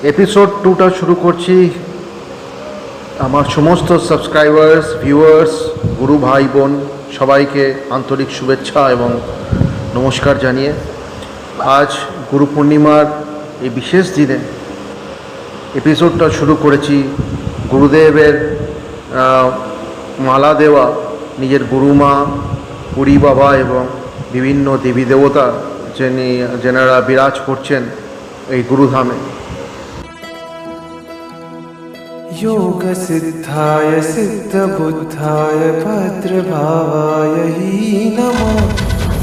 Episode 2টা শুরু করছি আমার সমস্ত সাবস্ক্রাইবার্স, ভিউয়ার্স, গুরু ভাই বোন সবাইকে আন্তরিক শুভেচ্ছা এবং নমস্কার জানিয়ে আজ গুরু পূর্ণিমার এই বিশেষ দিনে এপিসোডটা শুরু করেছি গুরুদেবের মালা দেওয়া নিজের গুরুমা, পুরী বাবা এবং বিভিন্ন দেবী দেবতা যেনারা বিরাজ করছেন এই গুরুধামে। योग सिद्धाय सिद्ध बुद्धाय भद्रभावाय ही नमः।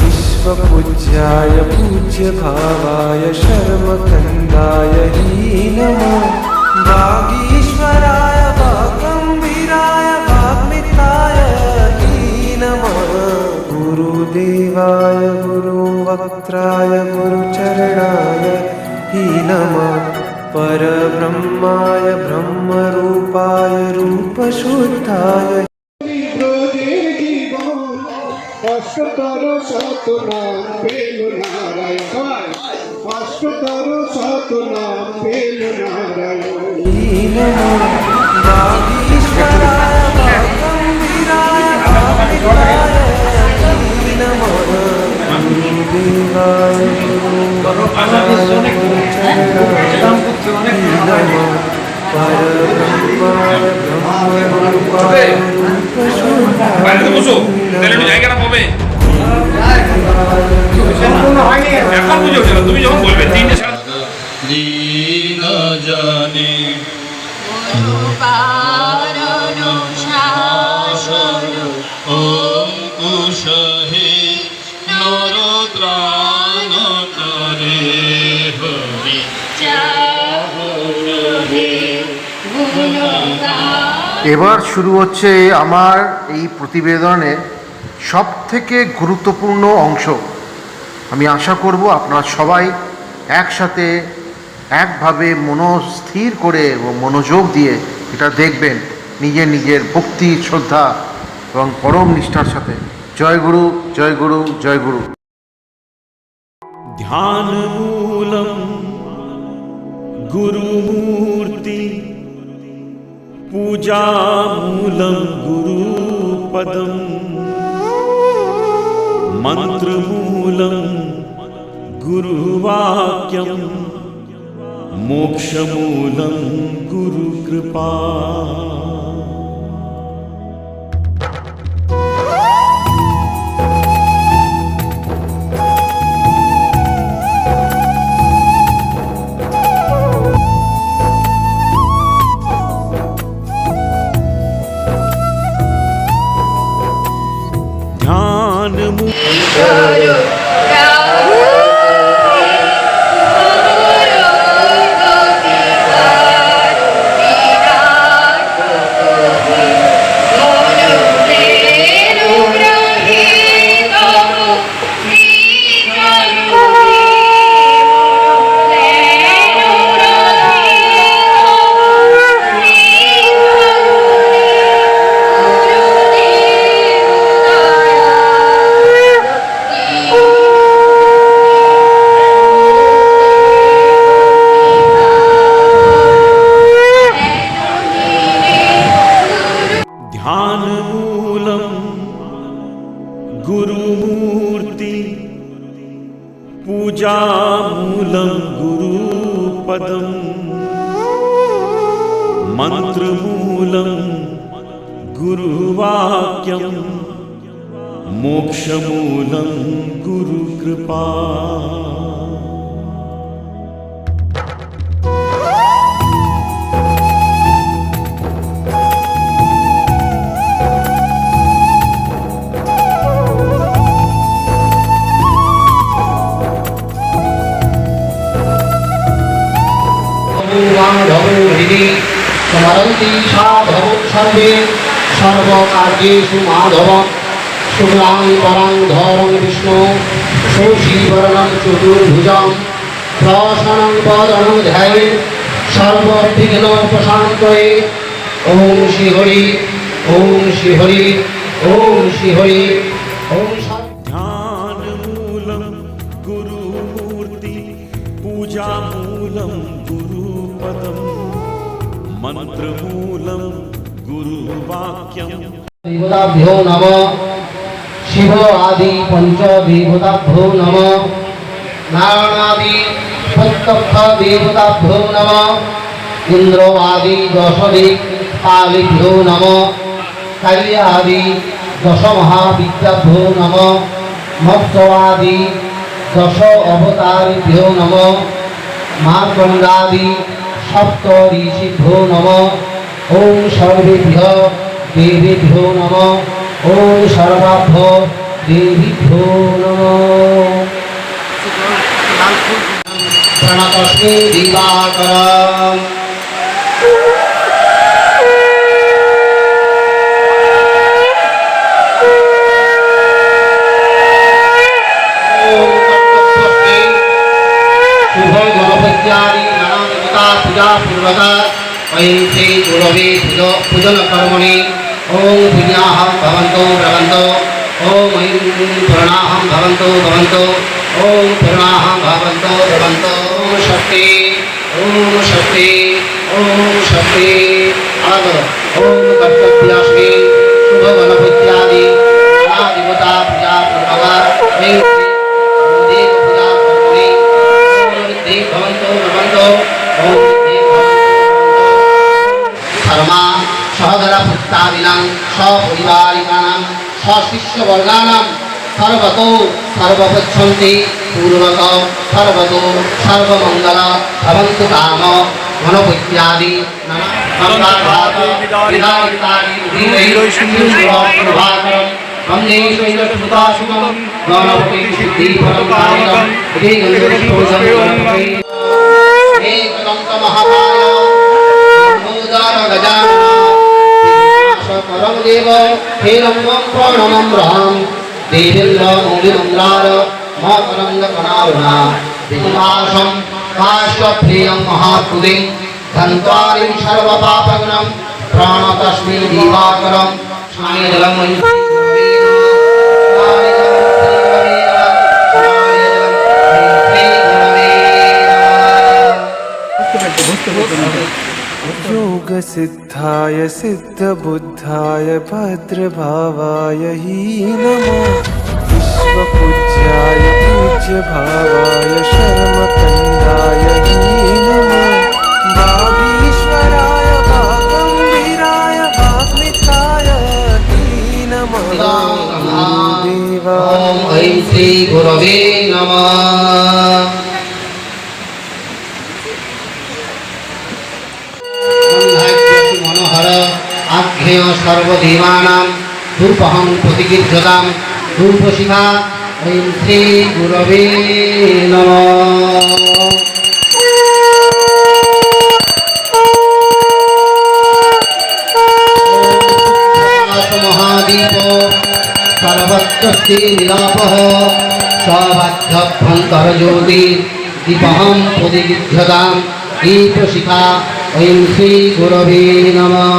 विश्व पूज्याय पूज्य भावाय शर्मकन्दाय ही नमः। वागीश्वराय वागंभीराय वाग्मिताय ही नमः। गुरुदेवाय गुरुवक्त्राय गुरुचरणाय ही नमः। परब्रह्माय ब्रह्मरूपाय रूपशुद्धाय অষ্টতর শতনাম পেল নারায়ণ, অষ্টতর শতনাম পেল নারায়ণ। वागीश्वराय वागंभीराय वाग्मिताय नमः। गुरुदेवाय गुरुवक्त्राय गुरुचरणाय नमः। परब्रह्माय ब्रह्मरूपाय रूपशुद्धाय জানে অঙ্কুশহে নরত্রাণ করে হরি এবার শুরু হচ্ছে আমার এই প্রতিবেদনের সব থেকে গুরুত্বপূর্ণ অংশ। আমি আশা করব আপনারা সবাই একসাথে একভাবে মনস্থির করে ও মনোযোগ দিয়ে এটা দেখবেন নিজের নিজের ভক্তি, শ্রদ্ধা এবং পরম নিষ্ঠার সাথে। জয় গুরু, জয় গুরু, জয় গুরু। ध्यान मूलम गुरुमूर्ति पूजा मूलम गुरुपदम मंत्र मूलम गुरुवाक्यम मोक्ष मूलम गुरुकृपा। ध्यान गुरुमूर्ति पूजा मूलम गुरुपदम मंत्र मूलम गुरुवाक्यम मोक्ष मूलम गुरुकृपा। स्मरन्ति साधवं सर्वे सर्वकार्येषु माधवं। शुक्लां धरं विष्णु शशिवर्णं चतुर्भुजं प्रसन्नं वदनं ध्यायेत् सर्वविघ्नोपशान्तये। ॐ श्री हरि, ॐ श्री हरि, ॐ श्री हरि, ॐ। ध्यान मूलम गुरुमूर्ति पूजा मूलम गुरुपदम मन्त्रमूलं गुरुवाक्यम् देवताभ्यो नमः शिव आदि पंच देवताभ्यो नमः नारायणादि सप्तस्थ देवताभ्यो नमः इंद्र आदि दश दिक्पालेभ्यो नमः काली आदि दश महाविद्याभ्यो नमः मत्स्य आदि दश अवतारेभ्यो नमः मार्कण्डादि सप्त ऋषिभ्यो नमः ओम सर्वेभ्यो देवेभ्यो नमः ओम सर्वाभ्यो देवीभ्यो नमः प्रणतस्मै दिवाकरम् शुभ गणपत्यादि नाना देवता पूजा पूर्वक वयं श्री गुरवे पूजन कर्मणि ओम पुण्याहं भवन्तो भवन्तो ओम ऐं पूर्णाहं भवन्तो भवन्तो ओम पूर्णाहं भवन्तो भवन्तो ओम शक्ति आग ओम कर्तव्यास्मि शुभ गणपत्यादि नाना देवता पूजा पूर्वक वयं श्री देव पूजा कर्मणि ओम देव भवन्तो भवन्तो ओम धर्मा सहधरा पुत्रादीनां सपरिवारिकाणां सशिष्यवर्गाणां सर्वतो सर्वपच्छन्ति पूर्वक सर्वतो सर्वमङ्गल भवन्तु काम गणपत्यादि परमदेव हेरम्बं प्रणमं राम देवीन्द्रमौलिमन्द्रार महकरन्दकणारुणा दिवासं काश्यप्रियं महापुदिं धन्त्वारिं सर्वपापग्नं प्राणतस्मै दिवाकरं स्नायजलं योग सिद्धाय सिद्ध बुद्धाय भद्रभावाय ही नमः विश्व पूज्याय पूज्य भावाय शर्मकंडाय ही नमः वागीश्वराय वागंभीराय वाग्मिताय ही नमः देवा ओम ऐं श्री गुरवे नमः मनोहर आख्येय सर्वदेवानां धूपहं प्रतिगृह्यतां धूपशिखा ऐं श्री गुरवे नमः महादीप सर्वत्रस्ति निलापः सौभाग्यभ्यन्तरज्योति दीपहं प्रतिगृह्यतां दीपशिखा ऐं श्री गुरवे नमः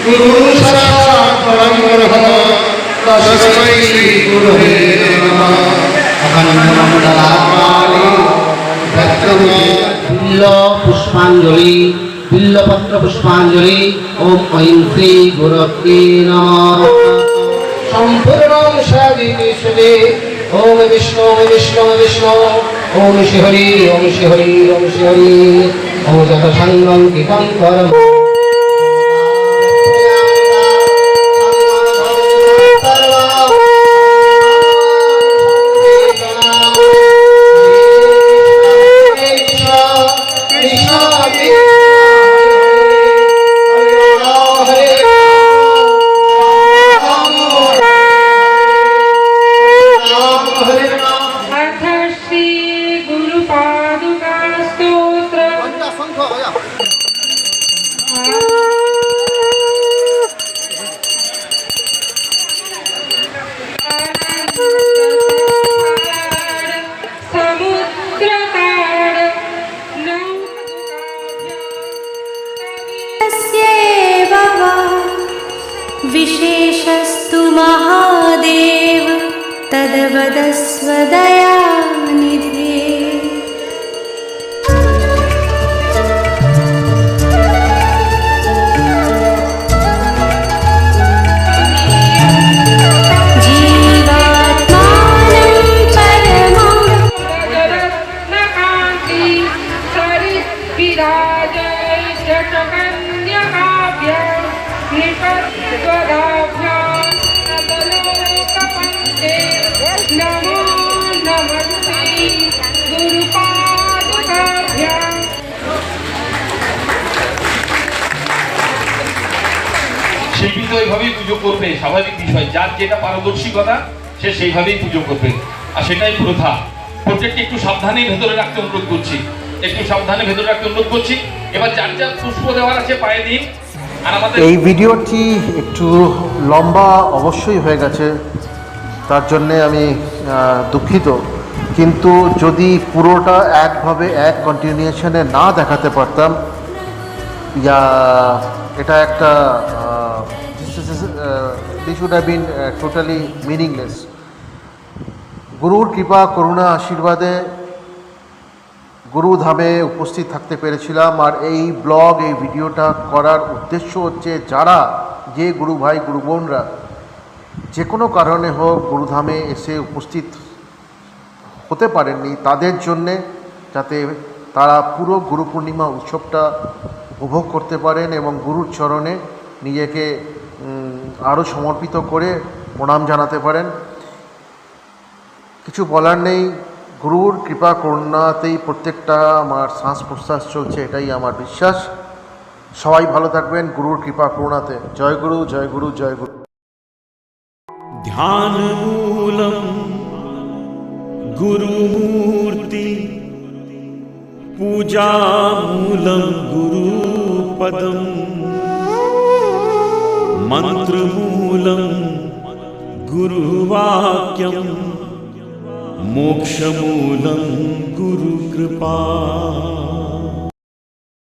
गुरु साक्षात् परं ब्रह्म तस्मै श्री गुरवे नमः अखण्डमण्डलाकारं बिल्ल पुष्पाञ्जलि बिल्लपत्र पुष्पाञ्जलि ओम ऐं श्री गुरवे नमः सम्पूर्णं सविष्णुवे ओम विष्णु विष्णु विष्णु ओम श्री हरि ओम श्री हरि ओम श्री हरि ओम जत संगं कीर्तनं विशेषस्तु महादेव तद्वदस्व दयानिधे সেভাবেই পুজো করবে, স্বাভাবিক বিষয়। যার যেটা পারদর্শিকতা সে সেইভাবেই পুজো করবে, আর সেটাই প্রথা। প্রত্যেককে একটু সাবধানে ভেতরে রাখতে অনুরোধ করছি, একটু সাবধানে ভেতরে রাখতে অনুরোধ করছি। এবার যার যার পুষ্প দেওয়ার আছে পায়ে দিন। আর আমাদের এই ভিডিওটি একটু লম্বা অবশ্যই হয়ে গেছে, তার জন্যে আমি দুঃখিত। কিন্তু যদি পুরোটা একভাবে এক কন্টিনিউশনে না দেখাতে পারতাম, ইয়া এটা একটা this would have been totally meaningless. গুরুর কৃপা করুণা আশীর্বাদে গুরুধামে উপস্থিত থাকতে পেরেছিলাম। আর এই ব্লগ, এই ভিডিওটা করার উদ্দেশ্য হচ্ছে যারা যে গুরু ভাই গুরু বোনরা যে কোনো কারণে হোক গুরুধামে এসে উপস্থিত হতে পারেননি, তাদের জন্যে যাতে তারা পুরো গুরু পূর্ণিমা উৎসবটা উপভোগ করতে পারেন এবং গুরুর চরণে নিজেকে আরও সমর্পিত করে প্রণাম জানাতে পারেন। কিছু বলার নেই, গুরুর কৃপা করুণাতেই প্রত্যেকটা আমার শ্বাস প্রশ্বাস চলছে, এটাই আমার বিশ্বাস। সবাই ভালো থাকবেন গুরুর কৃপা করুণাতে। জয় গুরু, জয় গুরু, জয় গুরু। ध्यान मूलम गुरुमूर्ति पूजा मूलम गुरुपदम मंत्र मूलम गुरुवाक्यम मोक्ष मूलम गुरुकृपा।